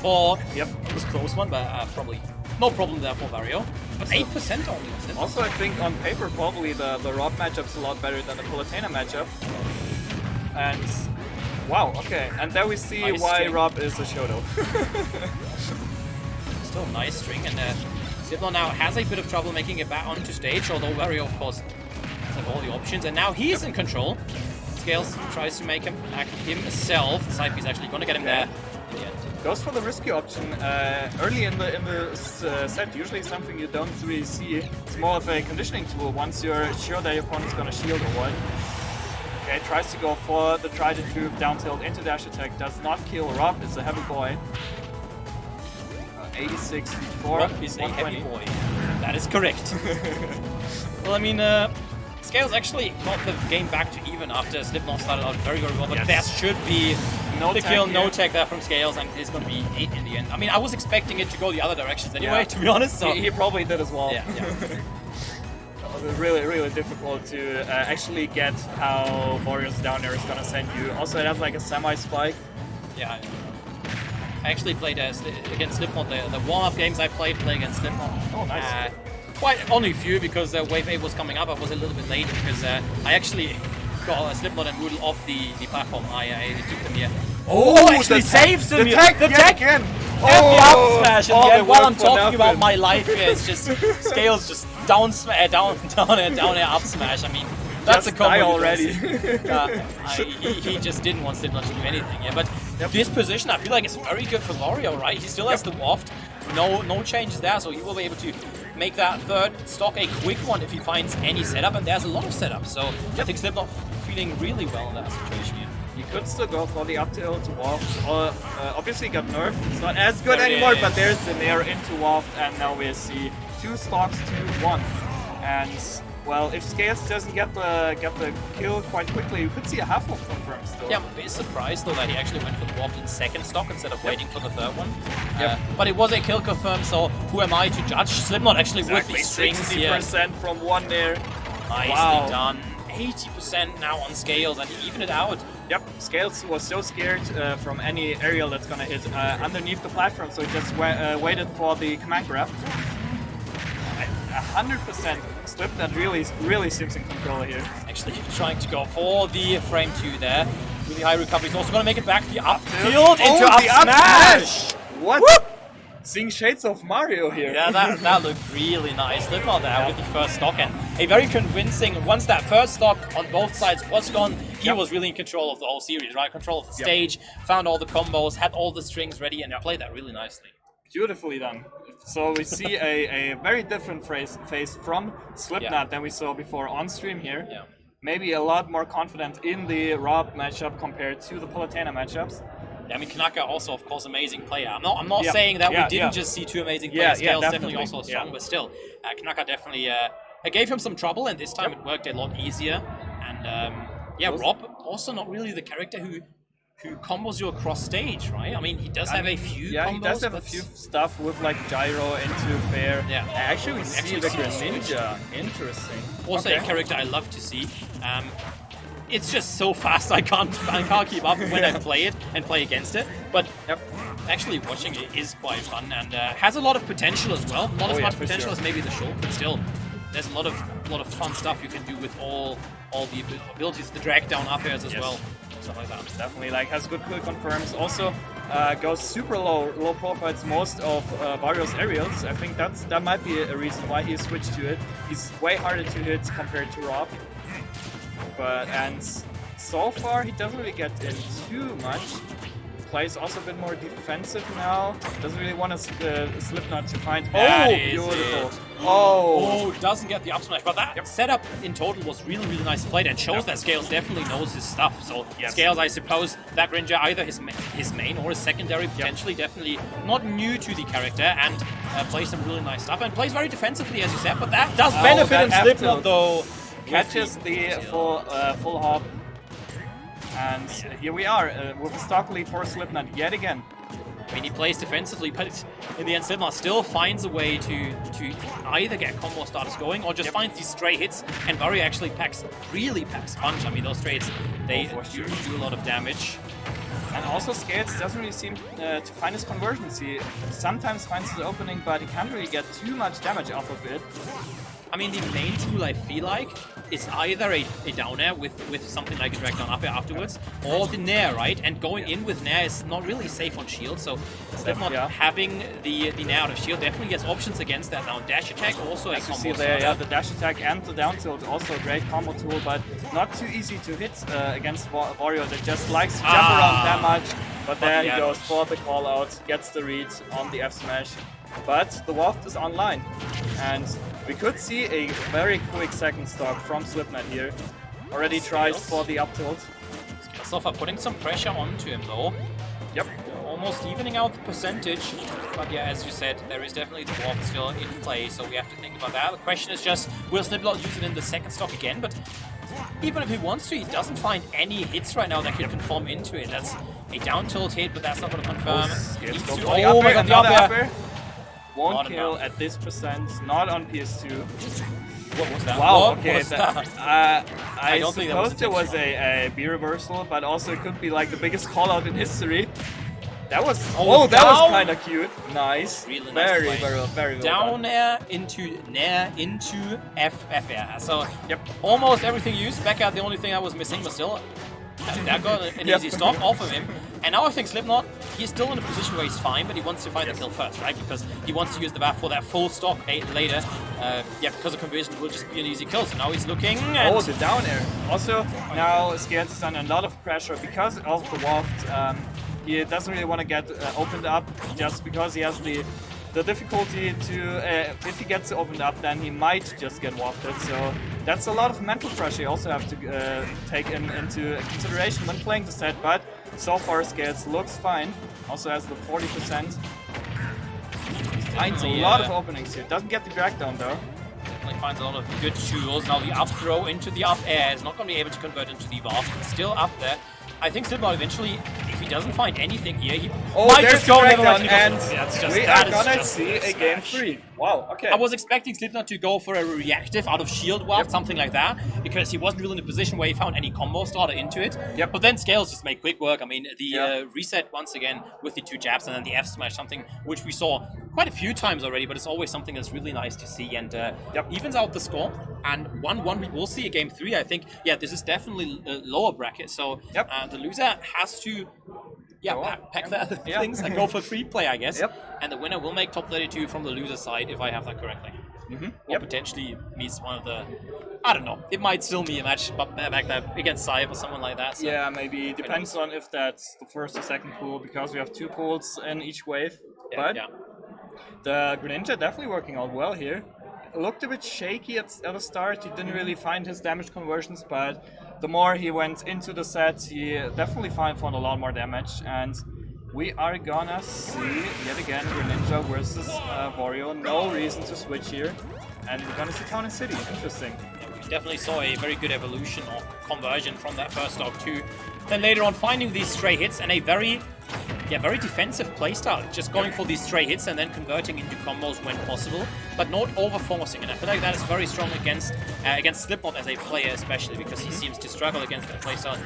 4. Yep. It was a close one, but probably no problem there for Wario. But 8% only. Also, I think on paper, probably the R.O.B matchup's a lot better than the Palutena matchup. And wow, okay. And there we see Nice why string. R.O.B is a Shoto. Still a nice string, and Slipknot now has a bit of trouble making it back onto stage, although Wario, of course, has like all the options, and now he's in control. Scalez tries to make him act himself. The side piece actually going to get him there in the end. Goes for the risky option early in the set. Usually something you don't really see. It's more of a conditioning tool. Once you're sure that your opponent's going to shield or what. Okay, tries to go for the try to troop down tilt into dash attack. Does not kill R.O.B. It's a heavy boy. 86 for R.O.B is a heavy boy. That is correct. Well, I mean, Scalez actually got the game back to even after Slipknot started out very, very well, but there should be the kill, no tech there from Scalez, and it's going to be 8 in the end. I mean, I was expecting it to go the other directions anyway, to be honest. So. He probably did as well. Yeah. It was really, really difficult to actually get how Wario's down there is going to send you. Also, it has like a semi-spike. Yeah, I actually played against Slipknot. The warm-up games I played against Slipknot. Oh, nice. Quite only few because Wave 8 was coming up. I was a little bit late because I actually got Slipknot and Moodle off the platform. I took them here. Oh, actually saves him! The tech again! Oh, up smash! And while I'm talking about my life here, it's just Scalez just down air up smash. I mean, that's a combo already. he just didn't want Slipknot to do anything. Yeah, but this position I feel like it's very good for Wario, right? He still has the waft. No changes there, so he will be able to make that third stock a quick one if he finds any setup, and there's a lot of setup. So I think Slipknot feeling really well in that situation here. He could still go for the up tilt to waft. Obviously got nerfed. It's not as good anymore, but there's the nair into waft, and now we see 2 stocks to 1. And well, if Scalez doesn't get the kill quite quickly, you could see a half waft confirm still. Yeah, I'm a bit surprised though that he actually went for the waft in second stock instead of waiting for the third one. But it was a kill confirm, so who am I to judge? Slipknot actually with these strings here. 60% from 1 there. Nicely done. 80% now on Scalez, and he evened it out. Yep, Scalez was so scared from any aerial that's gonna hit underneath the platform, so he just waited for the command grab. 100% Slipknot really seems in control here. Actually trying to go for the frame 2 there. Really high recovery. He's also going to make it back the up tilt into up smash! What? Seeing shades of Mario here. Yeah, that looked really nice. Slipknot there with the first stock, and a very convincing, once that first stock on both sides was gone, he was really in control of the whole series, right? Control of the stage, found all the combos, had all the strings ready, and played that really nicely. Beautifully done. So we see a very different face from Slipknot than we saw before on stream here. Yeah. Maybe a lot more confident in the R.O.B matchup compared to the Palutena matchups. Yeah, I mean, Kanaka also, of course, amazing player. I'm not saying that we didn't just see 2 amazing players. Scalez definitely also strong, but still, Kanaka definitely gave him some trouble, and this time it worked a lot easier. And R.O.B also not really the character who combos you across stage, right? I mean, he does have a few combos. He does have a few stuff with like gyro into fair. Yeah. Actually, we see the Greninja. Interesting. Also a character I love to see. It's just so fast I can't keep up when I play it and play against it. But actually watching it is quite fun, and has a lot of potential as well. Not as much potential as maybe the short, but still, there's a lot of fun stuff you can do with all the abilities, the drag down up airs as well. Stuff like that. Definitely, like, has good kill confirms. Also, goes super low profiles most of Wario's aerials. I think that might be a reason why he switched to it. He's way harder to hit compared to R.O.B. And so far he doesn't really get in too much. Plays also a bit more defensive now. Doesn't really want to Slipknot to find. That beautiful! Doesn't get the up smash, but that setup in total was really nice played, and shows that Scalez definitely knows his stuff. So Scalez, I suppose, that Greninja either his main or his secondary, potentially, definitely not new to the character, and plays some really nice stuff, and plays very defensively, as you said. But that does benefit in Slipknot, though. Catches the full hop. And here we are with a stock lead for Slipknot yet again. I mean, he plays defensively, but in the end, Slipknot still finds a way to either get combo starters going or just finds these stray hits. And Wario actually really packs punch. I mean, those stray hits, they do a lot of damage. And also Scalez doesn't really seem to find his conversions. He sometimes finds the opening, but he can't really get too much damage off of it. I mean, the main tool I feel like is either a down air with something like a drag down up air afterwards, or the nair, right? And going in with nair is not really safe on shield, so Slipknot having the nair out of shield definitely gets options against that. Now dash attack also a combo. There, yeah, the dash attack and the down tilt also a great combo tool, but not too easy to hit against Wario that just likes to jump around that much. But there he goes for the call out, gets the read on the F smash. But the waft is online, and we could see a very quick second stock from Slipknot here. Already tries for the up tilt. Scalez putting some pressure onto him though. Yep. Almost evening out the percentage. But yeah, as you said, there is definitely the waft still in play, so we have to think about that. The question is just, will Slipknot use it in the second stock again? But even if he wants to, he doesn't find any hits right now that can confirm into it. That's a down tilt hit, but that's not going to confirm. Oh my god, the up air. Won't kill at this percent, not on PS2. What was that? Wow, what okay. was that? I suppose there was a B reversal, but also it could be like the biggest call out in history. That was that was kind of cute. Nice. Really very, nice very, very well down done. air into nair into F air. So almost everything used. Back out the only thing I was missing, but still that got an easy stop off of him. And now I think Slipknot, he's still in a position where he's fine, but he wants to find the kill first, right? Because he wants to use the buff for that full stock later. Because the conversion will just be an easy kill. So now he's looking. And the down air. Also, now Scalez is under a lot of pressure because of the waft. He doesn't really want to get opened up just because he has the difficulty to, if he gets opened up, then he might just get wafted. So that's a lot of mental pressure you also have to take into consideration when playing the set. But so far, Scalez looks fine. Also has the 40%. Finds a lot of openings here. Doesn't get the drag down though. Definitely finds a lot of good tools. Now the up throw into the up air is not going to be able to convert into the waft. It's still up there. I think Slipknot eventually, if he doesn't find anything here, he might just go level down, and we are that gonna see a game 3. Wow, okay. I was expecting Slipknot to go for a reactive out of shield waft, something like that, because he wasn't really in a position where he found any combo starter into it. But then Scalez just made quick work. I mean, the reset once again with the 2 jabs and then the F smash, something which we saw quite a few times already, but it's always something that's really nice to see, and evens out the score. And 1-1, we will see a game 3. I think, this is definitely a lower bracket, so the loser has to pack their things and go for free play, I guess. And the winner will make top 32 from the loser side, if I have that correctly. Or potentially meets one of the... I don't know. It might still be a match back there against HIVE or someone like that. So. Yeah, maybe. Depends on if that's the first or second pool, because we have 2 pools in each wave. But the Greninja definitely working out well here. Looked a bit shaky at the start. He didn't really find his damage conversions, but the more he went into the set, he definitely found a lot more damage. And we are gonna see yet again Greninja versus Wario. No reason to switch here, and we're gonna see Town and City. Interesting. We definitely saw a very good evolution or conversion from that first stock to then later on finding these stray hits and a very defensive playstyle, just going for these stray hits and then converting into combos when possible, but not over-forcing. And I feel like that is very strong against Slipknot as a player, especially because he seems to struggle against that playstyle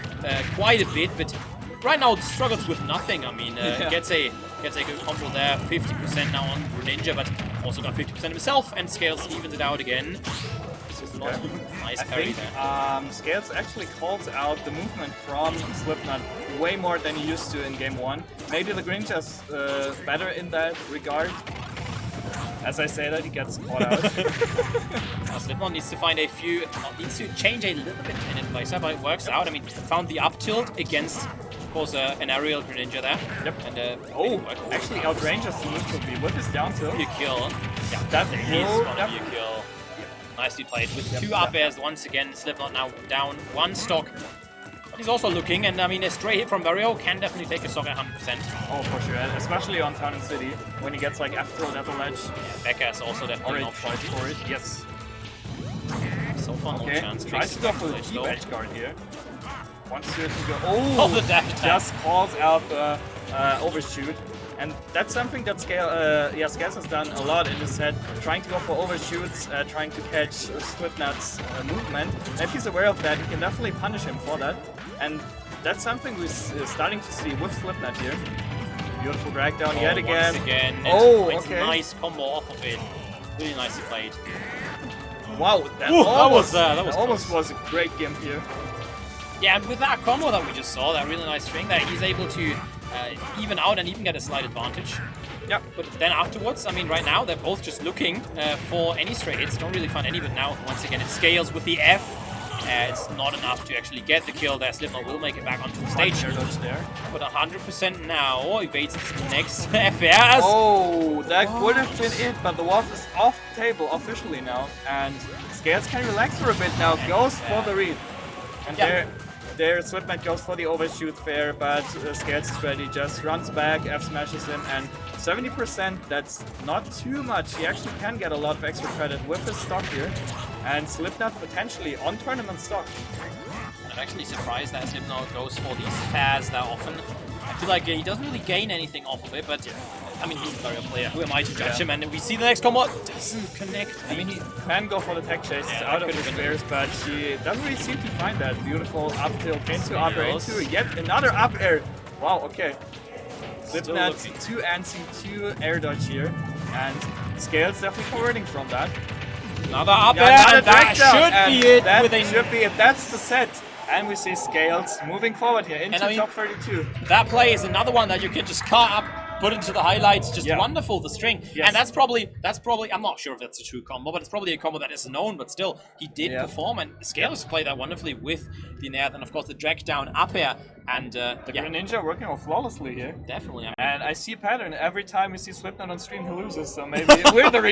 quite a bit. But right now, struggles with nothing. I mean, gets a good control there, 50% now on Greninja, but also got 50% himself, and Scalez evens it out again. Nice parry there. Scalez actually calls out the movement from Slipknot way more than he used to in game 1. Maybe the Greninja is better in that regard. As I say that, he gets caught out. Slipknot needs to find needs to change a little bit in place, but it works out. I mean, found the up tilt against, of course, an aerial Greninja there. And actually outranges the neutral B with his down tilt. You kill. Yeah, that is gonna be a kill. Nicely played with 2 up airs once again. Slipknot now down 1 stock. But he's also looking, and I mean, a stray hit from Wario can definitely take a stock at 100%. Oh, for sure, especially on Town and City when he gets like F throw level edge. Becca is also definitely an option for it. Yes. So far, no chance. Tries to go for the deep edge guard here. Wants to go. The dash attack. Just calls out the overshoot. And that's something that Scalez has done a lot in the set, trying to go for overshoots, trying to catch Slipknot's movement. And if he's aware of that, he can definitely punish him for that. And that's something we're starting to see with Slipknot here. Beautiful drag down yet Once again. again. Oh, It's okay. a nice combo off of it. Really nicely played. Wow, that Ooh, almost that was almost close. was a great gimp here. Yeah, and with that combo that we just saw, that really nice string, that he's able to even out and even get a slight advantage. Yep. But then afterwards, I mean, right now, they're both just looking for any straight hits. Don't really find any, but now, once again, it Scalez with the F. It's not enough to actually get the kill there. Slipknot will make it back onto the stage. There. But 100% now evades the next F. Yes. Oh, that would have been it, but the wolf is off the table officially now. And Scalez can relax for a bit now, goes for the read. And there Slipknot goes for the overshoot fair, but Scalez is ready, just runs back, F smashes in, and 70%, that's not too much. He actually can get a lot of extra credit with his stock here. And Slipknot potentially on tournament stock. I'm actually surprised that Slipknot goes for these fairs that often. I feel like he doesn't really gain anything off of it, but I mean, he's a Wario player. Who am I to judge him? And we see the next combo doesn't connect. I mean, he can go for the tech chase out of his spares, but she doesn't really seem to find that. Beautiful up tilt into up air, into yet another up air. Wow, okay. Slipknot 2 anti, 2 air dodge here, and Scalez definitely converting from that. Another up air, and that should be it. That should be it. That's the set. And we see Scalez moving forward here into top 32. That play is another one that you can just cut up, put into the highlights. Just wonderful, the string. Yes. And that's probably, I'm not sure if that's a true combo, but it's probably a combo that is known, but still, he did perform. And Scalez played that wonderfully with the nair, and of course the drag down up air. And the Greninja working on flawlessly here. Definitely. And I see a pattern. Every time we see Slipknot on stream, he loses. So maybe we're the